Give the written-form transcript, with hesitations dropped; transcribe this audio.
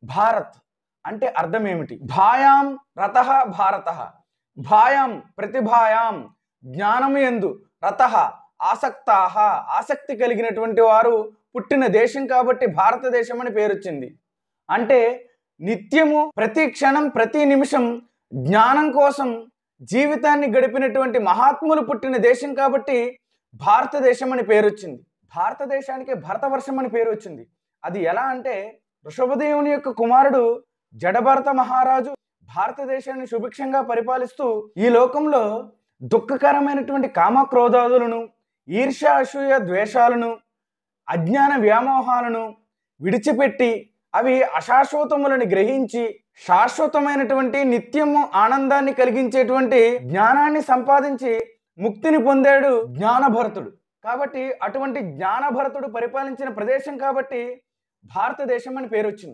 భారత్ అంటే అర్థం ఏమిటి? భాయాం రతః భారతః. భాయాం ప్రతిభాయాం జ్ఞానము యందు రతః ఆసక్తాః ఆసక్తి కలిగినటువంటి వారు పుట్టిన దేశం కాబట్టి భారతదేశం అని పేరు వచ్చింది. అంటే నిత్యము ప్రతి క్షణం ప్రతి నిమిషం జ్ఞానం కోసం జీవితాన్ని గడిపినటువంటి మహాత్ములు పుట్టిన దేశం కాబట్టి భారతదేశం అని పేరు వచ్చింది. భారతదేశానికి భరతవర్షం అని పేరు వచ్చింది. అది ఎలా అంటే వృషభదేవుని యొక్క కుమారుడు జడభరత మహారాజు భారతదేశాన్ని సుభిక్షంగా పరిపాలిస్తూ ఈ లోకంలో దుఃఖకరమైనటువంటి కామక్రోధాదులను, ఈర్ష్య అసూయ ద్వేషాలను, అజ్ఞాన వ్యామోహాలను విడిచిపెట్టి అవి అశాశ్వతములను గ్రహించి శాశ్వతమైనటువంటి నిత్యము ఆనందాన్ని కలిగించేటువంటి జ్ఞానాన్ని సంపాదించి ముక్తిని పొందాడు జ్ఞానభరతుడు. కాబట్టి అటువంటి జ్ఞానభరతుడు పరిపాలించిన ప్రదేశం కాబట్టి భారతదేశం అని పేరు వచ్చింది.